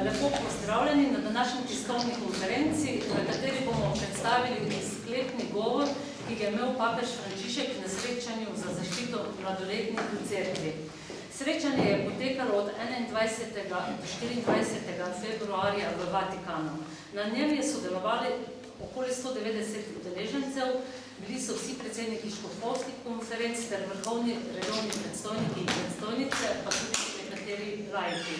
Lepo pozdravljeni na današnji tiskovni konferenci, v kateri bomo predstavili sklepni govor, ki ga je imel papež Frančišek na srečanju za zaščito mladoletnih v cerkvi. Srečanje je potekalo od 21. do 24. februarja v Vatikanu. Na njem je sodelovali okoli 190 udeležencev, bili so vsi predsedniki škofovskih konferenc ter vrhovni redovni predstojniki in predstojnice, pa tudi nekateri laiki.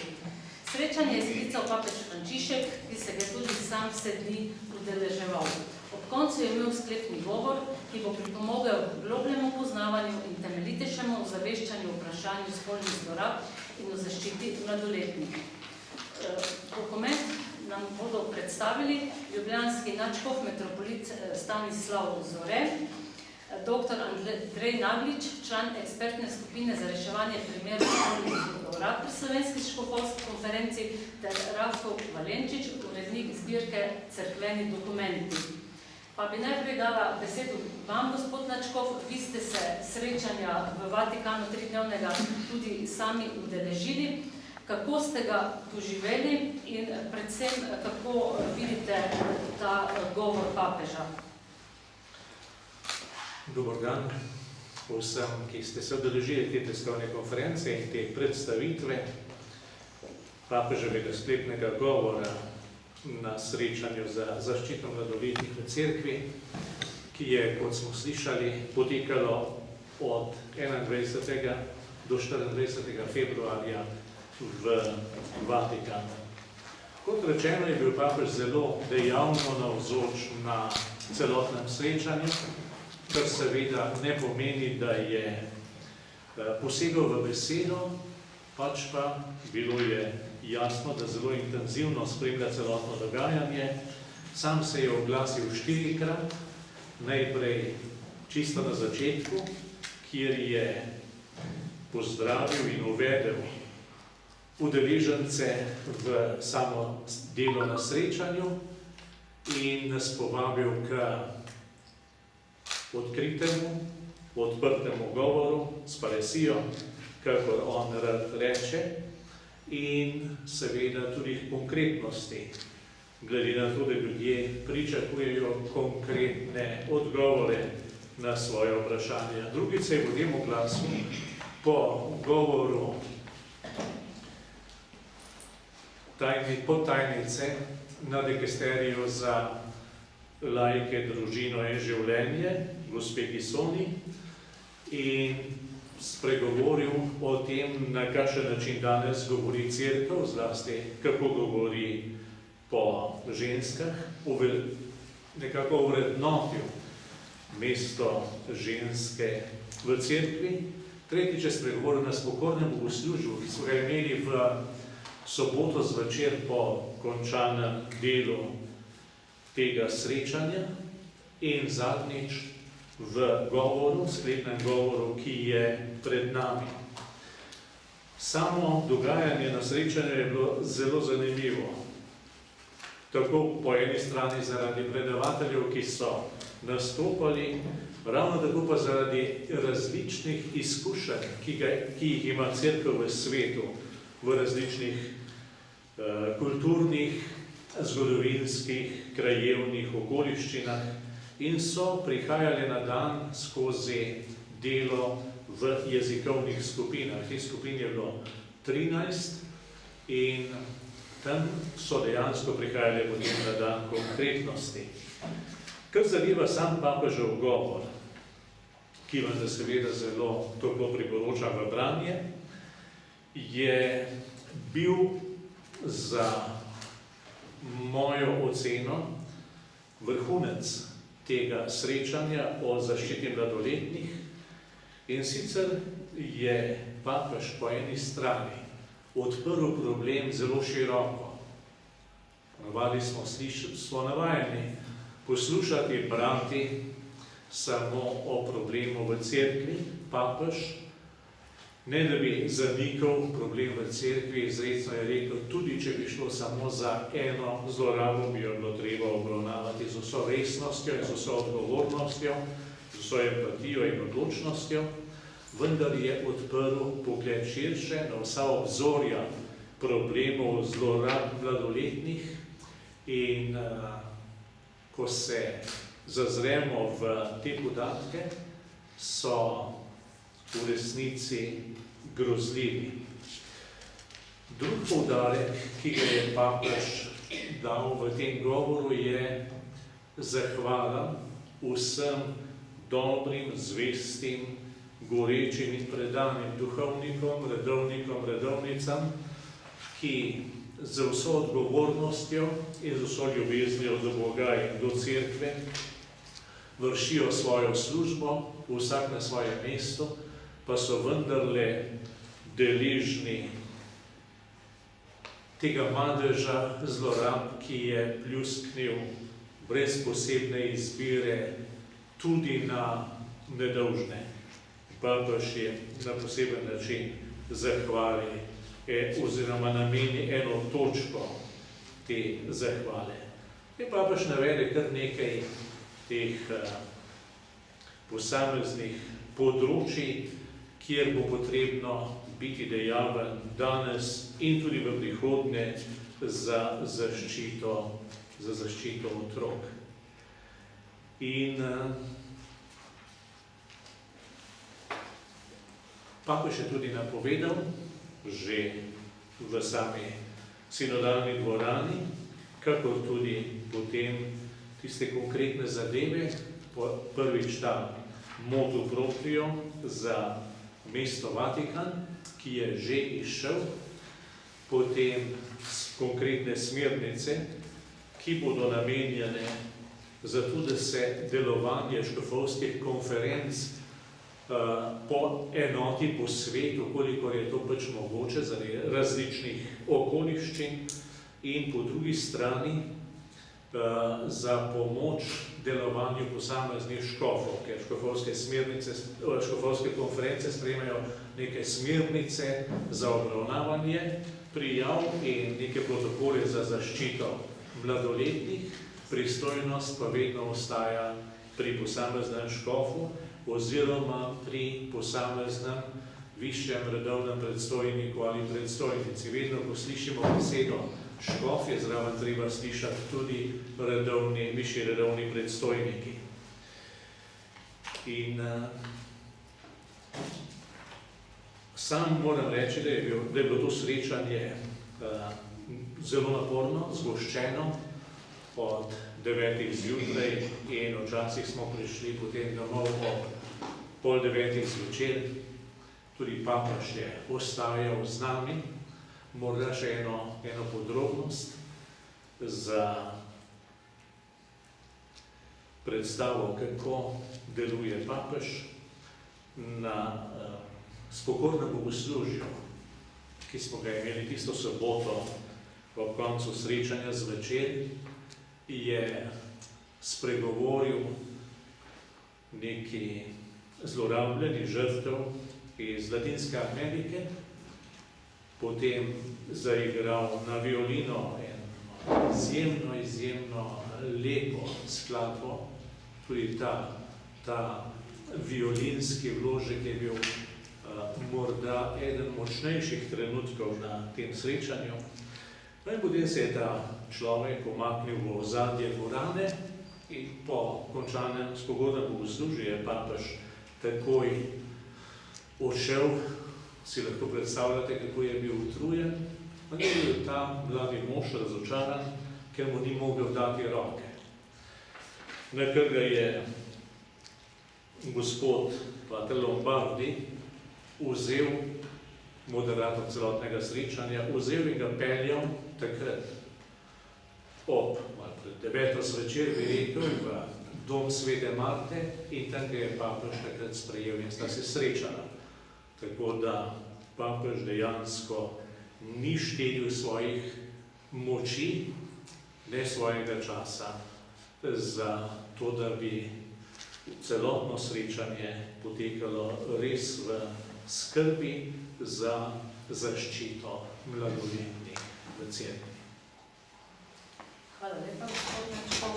Srečanje je sklical papež Frančišek, ki se ga tudi sam vse dni udeleževal. Ob koncu je imel sklepni govor, ki bo pripomogel k globljemu poznavanju in temeljitejšemu ozaveščanju o vprašanju spolnih zlorab in o zaščiti mladoletnih. Dokument nam bodo predstavili ljubljanski nadškof metropolit Stanislav Zore, dr. Andrej Naglič, član ekspertne skupine za reševanje primerov spolnih zlorab pri slovenski škofovski konferenci, ter Rafko Valenčič, urednik zbirke Cerkveni dokumenti. Pa bi najprej dala besedo vam, gospod Nadškof, vi ste se srečanja v Vatikanu 3-dnevnega tudi sami udeležili. Kako ste ga doživeli in predvsem, kako vidite ta govor papeža? Dobar dan vsem, ki ste se udeležili te tiskovne konference in te predstavitve papeževega sklepnega govora na srečanju za zaščito mladoletnih v cerkvi, ki je, kot smo slišali, potekalo od 21. do 24. februarja v Vatikanu. Kot rečeno, je bil papež zelo dejavno navzoč na celotnem srečanju, kar seveda ne pomeni, da je posegal v besedo, pač pa bilo je jasno, da zelo intenzivno spremlja celotno dogajanje. Sam se je oglasil 4-krat, najprej čisto na začetku, kjer je pozdravil in uvedel udeležence v samo delo na srečanju in nas povabil k odkritemu, odprtemu govoru s paresijo, kakor on rad reče, in seveda tudi konkretnosti, glede na to, da ljudje pričakujejo konkretne odgovore na svoje vprašanja. Drugič se je potem oglasil po govoru podtajnice na dikasteriju za laike, družino in življenje, gospe Kisoni, in spregovoril o tem, na kakšen način danes govori cerkev, zlasti kako govori po ženskah, nekako vrednotil mesto ženske v cerkvi. Tretjič je spregovoril na spokornem bogoslužju, ki smo ga imeli v soboto zvečer po končanem delu tega srečanja, in zadnjič v govoru, sklepnem govoru, ki je pred nami. Samo dogajanje na srečanju je bilo zelo zanimivo. Tako po eni strani zaradi predavateljev, ki so nastopali, ravno tako pa zaradi različnih izkušenj, ki jih ima cerkev v svetu, v različnih kulturnih, zgodovinskih, krajevnih okoliščinah, in so prihajali na dan skozi delo v jezikovnih skupinah. Teh skupin je bilo 13 in tam so dejansko prihajali potem na dan konkretnosti. Kar zadeva sam papežev govor, ki vam seveda zelo toplo priporočam v branje, je bil za mojo oceno vrhunec tega srečanja o zaščiti mladoletnih, in sicer je papež po eni strani odprl problem zelo široko. Smo navajeni poslušati, brati samo o problemu v cerkvi. Papež, ne da bi zanikal problem v cerkvi, izrecno je rekel, tudi če bi šlo samo za eno zlorabo, bi jo bilo treba obravnavati z vso resnostjo in z vso odgovornostjo, z vso empatijo in odločnostjo, vendar je odprl pogled širše na vsa obzorja problemov zlorab mladoletnih in ko se zazremo v te podatke, so v resnici grozljivi. Drug poudarek, ki ga je papež dal v tem govoru, je zahvala vsem dobrim, zvestim, gorečim in predanim duhovnikom, redovnikom, redovnicam, ki z vso odgovornostjo in z vso ljubeznijo do Boga in do Cerkve vršijo svojo službo, vsak na svojem mestu, pa so vendarle deležni tega madeža zlorab, ki je pljusknil brez posebne izbire tudi na nedolžne. Papež je na poseben način zahvali oziroma nameni eno točko te zahvale. In papež navede kar nekaj teh posameznih področij, kjer bo potrebno biti dejaven danes in tudi v prihodnje za zaščito otrok. In papež je tudi napovedal, že v sami sinodalni dvorani, kakor tudi potem tiste konkretne zadeve, prvič ta motu proprio za mesto Vatikan, ki je že izšel, potem konkretne smernice, ki bodo namenjene zato, da se delovanje škofovskih konferenc po enoti po svetu, kolikor je to pač mogoče zaradi različnih okoliščin, in po drugi strani za pomoč delovanju posameznih škofov, ker škofovske konference sprejemajo neke smernice za obravnavanje prijav in neke protokole za zaščito mladoletnih, pristojnost pa vedno ostaja pri posameznem škofu oziroma pri posameznem višjem redovnem predstojniku ali predstojnici. Vedno, ko slišimo besedo škof, je zraven treba slišati tudi višji redovni predstojniki. In sam moram reči, da je bilo to srečanje zelo naporno, zgoščeno, od 9. zjutraj in včasih smo prišli potem domov ob 8:30 zvečer. Tudi papež je ostajal z nami. Morda še eno podrobnost za predstavo, kako deluje papež na spokornem bogoslužju, ki smo ga imeli tisto soboto ob koncu srečanja zvečer, je spregovoril neki zlorabljeni žrtev iz Latinske Amerike, potem zaigral na violino izjemno lepo skladbo. Tudi ta violinski vložek je bil morda eden močnejših trenutkov na tem srečanju. No in potem se je ta človek umaknil v ozadje dvorane in po končanem spogodnem bogoslužju je papež takoj odšel. Si lahko predstavljate, kako je bil utrujen. On je bil ta mladi mož razočaran, ker mu ni mogel dati roke. Nakar ga je gospod pater Lombardi vzel, moderator celotnega srečanja, vzel in ga peljal takrat ob 9. zvečer, bi rekel, v dom Svete Marte in tam ga je papež takrat sprejel in sta se srečala. Tako da papež dejansko ni štedil svojih moči, ne svojega časa, za to, da bi celotno srečanje potekalo res v skrbi za zaščito mladoletnih v cerkvi. Hvala lepa, gospod Mačkov.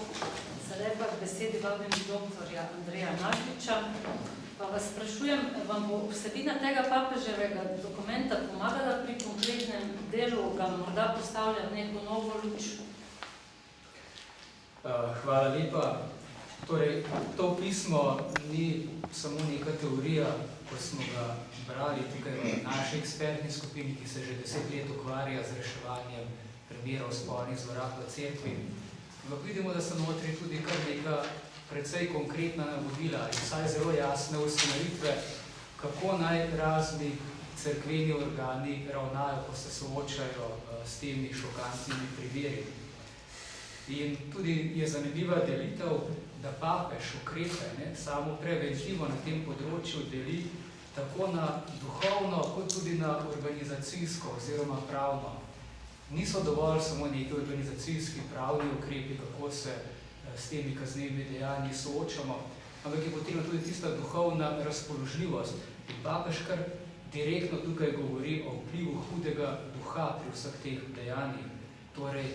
Zdaj pa k besedi vabim doktorja Andreja Nagliča, Pa vas sprašujem, vam bo vsebina tega papeževega dokumenta pomagala pri konkretnem delu, ga morda postavlja v neko novo luč? Hvala lepa. Torej, to pismo ni samo neka teorija, ko smo ga brali tukaj v naši ekspertni skupini, ki se že 10 let ukvarja z reševanjem primerov spolnih zlorab v cerkvi. Ampak vidimo, da so notri tudi kar neka precej konkretna navodila in vsaj zelo jasne usmeritve, kako naj razni cerkveni organi ravnajo, ko se soočajo s temi šokantnimi primeri. In tudi je zanimiva delitev, da papež ukrepe samo preventivo na tem področju deli tako na duhovno, kot tudi na organizacijsko oziroma pravno. Niso dovolj samo neki organizacijski pravni ukrepi, kako se s temi kaznivimi dejanji soočamo, ampak je potrebna tudi tista duhovna razpoložljivost. In papež kar direktno tukaj govori o vplivu hudega duha pri vseh teh dejanjih. Torej,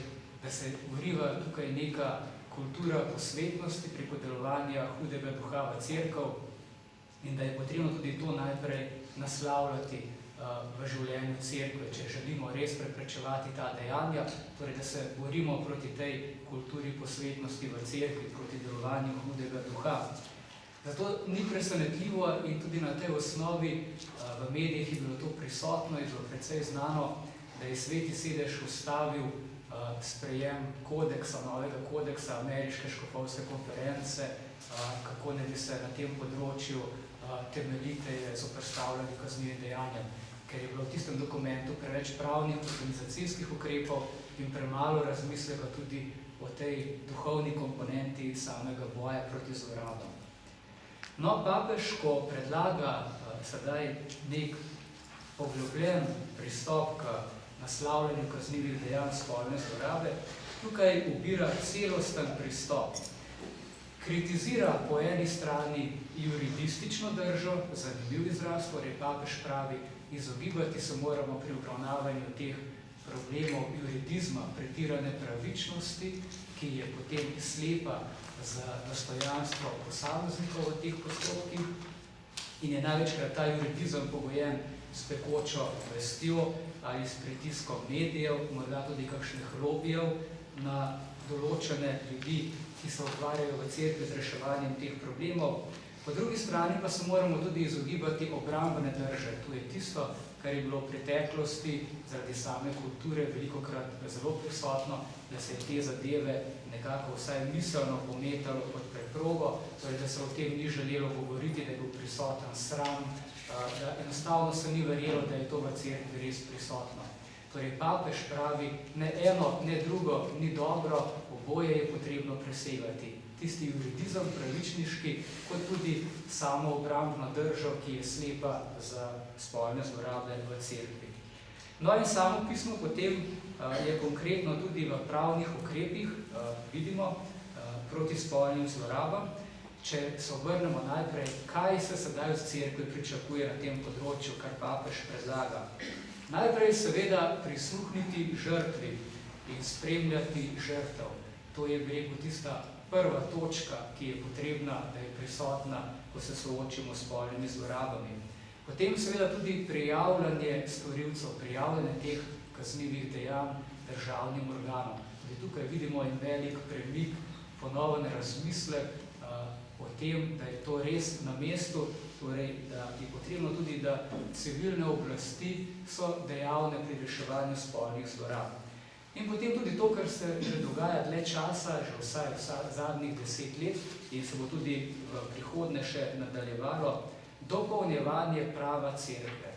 da se vriva tukaj neka kultura posvetnosti preko delovanja hudega duha v cerkev in da je potrebno tudi to najprej naslavljati v življenju cerkve, če želimo res preprečevati ta dejanja, torej da se borimo proti tej kulturi posvetnosti v cerkvi, proti delovanju hudega duha. Zato ni presenetljivo in tudi na tej osnovi v medijih je bilo to prisotno, je bilo precej znano, da je Sveti sedež ustavil sprejem kodeksa, novega kodeksa Ameriške škofovske konference, kako ne bi se na tem področju temeljiteje zoperstavljali kaznivim dejanjem, ker je bilo v tistem dokumentu preveč pravnih organizacijskih ukrepov in premalo razmisleka tudi o tej duhovni komponenti samega boja proti zlorabam. No, papež, ko predlaga sedaj nek poglobljen pristop k naslavljanju kaznivih dejanj spolne zlorabe, tukaj ubira celosten pristop. Kritizira po eni strani juridistično držo, zanimiv izraz, torej papež pravi, izogibati se moramo pri obravnavanju teh problemov juridizma, pretirane pravičnosti, ki je potem slepa za dostojanstvo posameznikov v teh postopkih in je največkrat ta juridizem pogojen s pekočo vestjo ali s pritiskom medijev, morda tudi kakšnih lobijev na določene ljudi, ki se ukvarjajo v cerkvi z reševanjem teh problemov. Po drugi strani pa se moramo tudi izogibati obrambne drže. To je tisto, kar je bilo v preteklosti zaradi same kulture velikokrat zelo prisotno, da se je te zadeve nekako vsaj miselno pometalo pod preprogo, torej da se o tem ni želelo govoriti, da je bil prisoten sram, da enostavno se ni verjelo, da je to v cerkvi res prisotno. Torej, papež pravi, ne eno, ne drugo ni dobro, oboje je potrebno presegati. Tisti juridizem pravičniški, kot tudi samo obrambno držo, ki je slepa za spolne zlorabe v cerkvi. No in samo pismo potem je konkretno tudi v pravnih ukrepih, vidimo, proti spolnim zlorabam. Če se obrnemo najprej, kaj se sedaj v cerkvi pričakuje na tem področju, kar papež predlaga. Najprej seveda prisluhniti žrtvi in spremljati žrtev. To je, bi rekel, tista prva točka, ki je potrebna, da je prisotna, ko se soočimo s spolnimi zlorabami. Potem seveda tudi prijavljanje storilcev, prijavljanje teh kaznivih dejanj državnim organom. Tudi tukaj vidimo en velik premik, ponoven razmislek o tem, da je to res na mestu, torej, da je potrebno tudi, da civilne oblasti so dejavne pri reševanju spolnih zlorab. In potem tudi to, kar se že dogaja dlje časa, že vsaj zadnjih 10 let in se bo tudi v prihodnje še nadaljevalo, dopolnjevanje prava cerkve.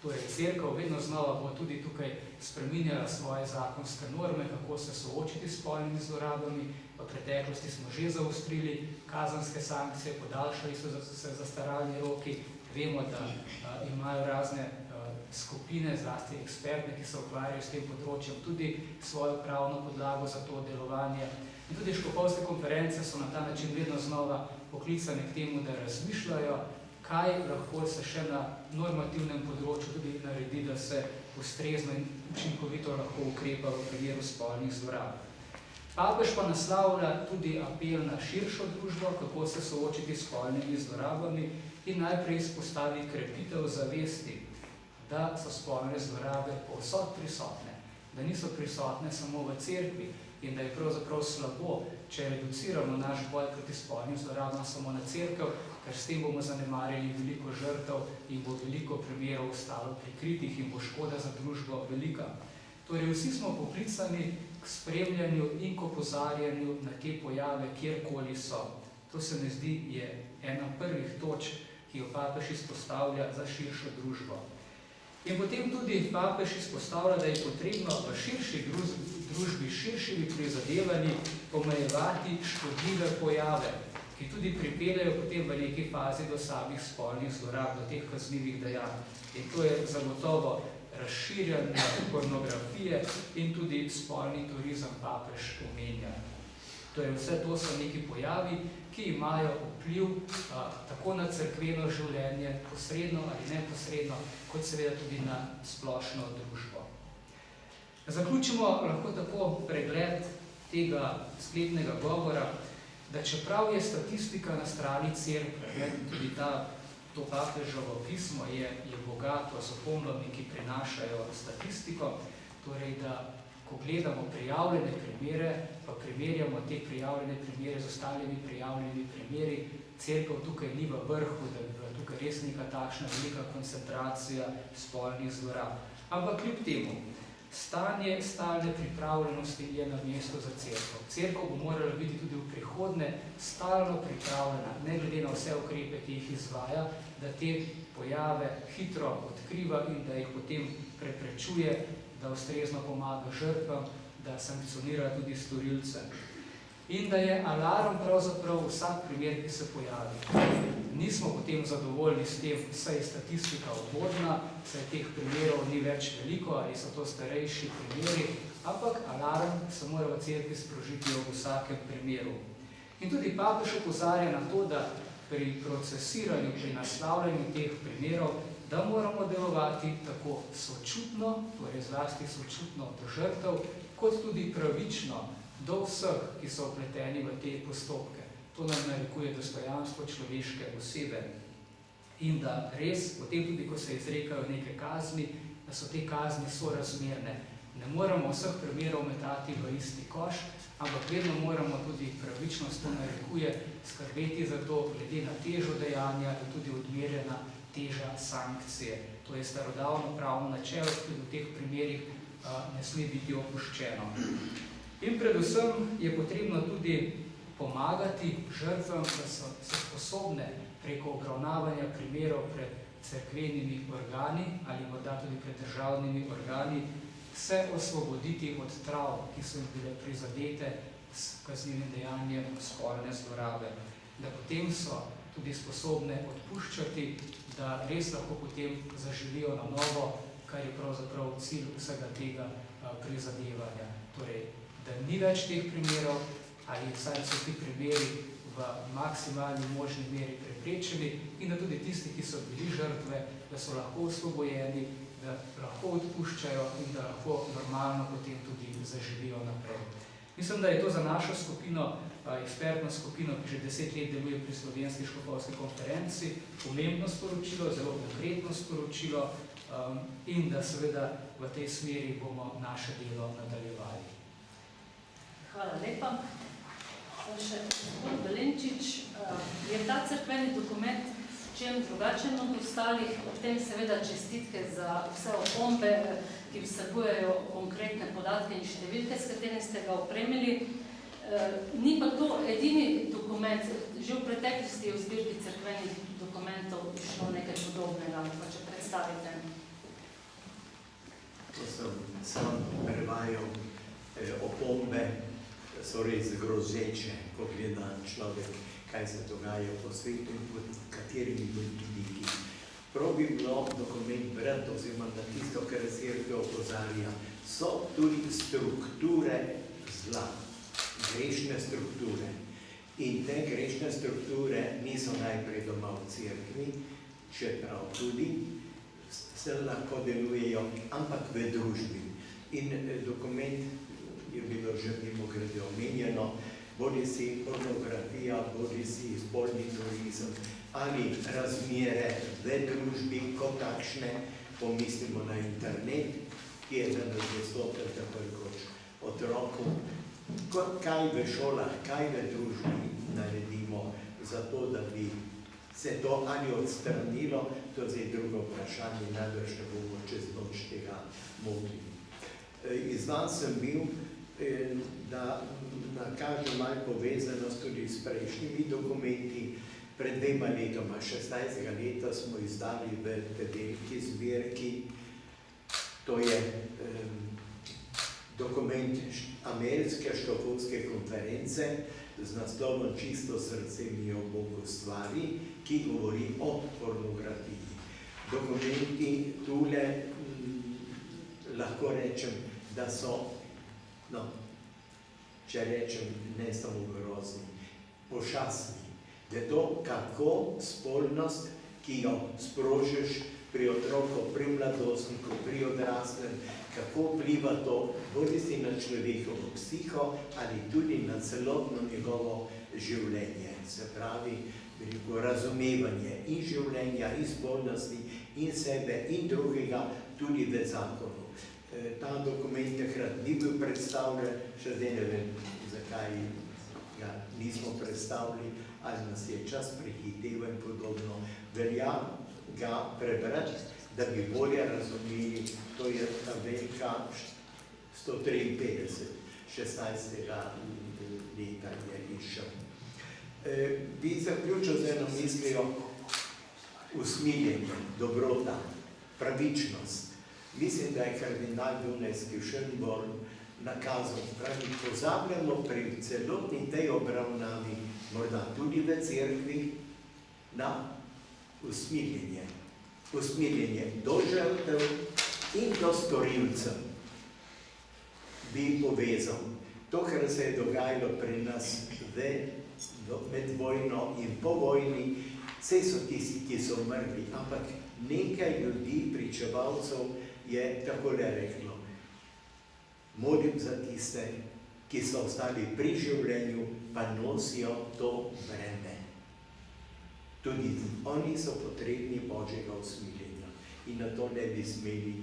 Torej, cerkev vedno znova bo tudi tukaj spreminjala svoje zakonske norme, kako se soočiti s spolnimi zlorabami. V preteklosti smo že zaostrili kazenske sankcije, podaljšali so se zastaralni roki. Vemo, da imajo razne skupine, zlasti ekspertne, ki se ukvarjajo s tem področjem, tudi svojo pravno podlago za to delovanje. In tudi škofovske konference so na ta način vedno znova poklicane k temu, da razmišljajo, kaj lahko se še na normativnem področju tudi naredi, da se ustrezno in učinkovito lahko ukrepa v primeru spolnih zlorab. Papež pa naslavlja tudi apel na širšo družbo, kako se soočiti s spolnimi zlorabami in najprej izpostavi krepitev zavesti, da so spolne zlorabe povsod prisotne, da niso prisotne samo v cerkvi in da je pravzaprav slabo, če reduciramo naš boj proti spolnim zlorabam samo na cerkev, ker s tem bomo zanemarili veliko žrtev in bo veliko primerov ostalo prikritih in bo škoda za družbo velika. Torej, vsi smo poklicani k spremljanju in k opozarjanju na te pojave, kjerkoli so. To se mi zdi je ena prvih točk, ki jo papež izpostavlja za širšo družbo. In potem tudi papež izpostavlja, da je potrebno v širši družbi širšimi prizadevanji omejevati škodljive pojave, ki tudi pripeljajo potem v neki fazi do samih spolnih zlorab, do teh kaznivih dejanj. In to je zagotovo razširjanje pornografije in tudi spolni turizem papež omenja. Torej, vse to so neki pojavi, ki imajo vpliv tako na cerkveno življenje, posredno ali neposredno, kot seveda tudi na splošno družbo. Zaključimo lahko tako pregled tega sklepnega govora, da čeprav je statistika na strani cerkve, tudi to papežovo pismo je bogato z opomnami, ki prinašajo statistiko, torej da ko gledamo prijavljene primere, pa primerjamo te prijavljene primere z ostalimi prijavljenimi primeri, cerkev tukaj ni v vrhu, da bi bila tukaj res neka takšna velika koncentracija spolnih zlorab. Ampak kljub temu, stanje stalne pripravljenosti je na mestu za cerkev. Cerkev bo morala biti tudi v prihodnje stalno pripravljena, ne glede na vse ukrepe, ki jih izvaja, da te pojave hitro odkriva in da jih potem preprečuje, da ustrezno pomaga žrtvam, da sankcionira tudi storilce. In da je alarm pravzaprav vsak primer, ki se pojavi. Nismo potem zadovoljni s tem, saj je statistika ugodna, saj teh primerov ni več veliko ali so to starejši primeri, ampak alarm se mora v cerkvi sprožiti v vsakem primeru. In tudi papež opozarja na to, da pri procesiranju, pri naslavljanju teh primerov, da moramo delovati tako sočutno, torej zlasti sočutno do žrtev, kot tudi pravično do vseh, ki so vpleteni v te postopke. To nam narekuje dostojanstvo človeške osebe. In da res, potem tudi, ko se izrekajo neke kazni, da so te kazni sorazmerne. Ne moramo vseh primerov metati v isti koš, ampak vedno moramo tudi pravičnost, to narekuje, skrbeti za to, glede na težo dejanja in tudi odmerjena teža sankcije. To je starodavno pravno načelo, ki v teh primerih ne sme biti opuščeno. In predvsem je potrebno tudi pomagati žrtvam, da so sposobne preko obravnavanja primerov pred cerkvenimi organi ali morda tudi pred državnimi organi se osvoboditi od trav, ki so jim bile prizadete s kaznivim dejanjem spolne zlorabe. Da potem so tudi sposobne odpuščati, da res lahko potem zaživijo na novo, kar je pravzaprav cilj vsega tega prizadevanja. Torej, da ni več teh primerov, ali vsaj so ti primeri v maksimalni možni meri preprečeni in da tudi tisti, ki so bili žrtve, da so lahko osvobojeni, da lahko odpuščajo in da lahko normalno potem tudi zaživijo naprej. Mislim, da je to za našo skupino, ekspertno skupino, ki že 10 let deluje pri Slovenski škofovski konferenci, pomembno sporočilo, zelo konkretno sporočilo in da seveda v tej smeri bomo naše delo nadaljevali. Hvala lepa. Še gospod Belenčič, je ta cerkveni dokument čem drugačen od ostalih, ob tem seveda čestitke za vse opombe, ki vsebujejo konkretne podatke in številke, s katerim ste ga opremili. Ni pa to edini dokument, že v preteklosti je v zbirki cerkvenih dokumentov šlo nekaj podobnega, pa če predstavite. To sem sam prevajal opombe, so res grozeče, ko gleda človek, kaj se dogaja po svetu in pod katerimi vidiki. Prav bi bilo dokument brati oziroma na tisto, kar cerkev opozarja, so tudi strukture zla, grešne strukture. In te grešne strukture niso najprej doma v cerkvi, čeprav tudi se lahko delujejo, ampak v družbi. In dokument je bilo že mimogrede omenjeno, bodi si pornografija, bodi si spolni turizem ali razmere v družbi kot takšne, pomislimo na internet, ki je danes dostopen takoj kot otrokom. Kaj v šolah, kaj v družbi naredimo za to, da bi se to ali odstranilo, to je drugo vprašanje, najbrž ne bomo čez noč tega mogli. Izvan sem bil, da nakažem malo povezanost tudi s prejšnjimi dokumenti. Pred 2 letoma, 16. leta, smo izdali v veliki zbirki, to je dokument Ameriške štokholmske konference z naslovom Čisto srce mi jo Bog ustvari, ki govori o pornografiji. Dokumenti tule lahko rečem, da so, no, če rečem, ne samo grozni, pošastni. Da je to, kako spolnost, ki jo sprožiš pri otroku, pri mladostniku, pri odraslem, kako vpliva to bodi si na človekovo psiho ali tudi na celotno njegovo življenje. Se pravi, veliko razumevanje in življenja, in spolnosti, in sebe, in drugega, tudi v zakonu. Ta dokument takrat ni bil predstavljen, še zdaj ne vem, zakaj ga nismo predstavili, ali nas je čas prehiteval in podobno. Velja ga prebrati, da bi bolje razumeli, to je ta velika 153, 16. leta je išel. Bi zaključil z eno mislijo: usmiljenje, dobrota, pravičnost. Mislim, da je kardinal Dunajski Schönborn nakazal, pravi, pozabljamo pri celotni tej obravnavi, morda tudi v cerkvi, na usmiljenje. Usmiljenje do žrtev in do storilcev. Bi povezal to, kar se je dogajalo pri nas med vojno in po vojni, vse so tisti, ki so umrli, ampak nekaj ljudi, pričevalcev, je takole reklo: molim za tiste, ki so ostali pri življenju, pa nosijo to breme. Tudi oni so potrebni Božjega usmiljenja in na to ne bi smeli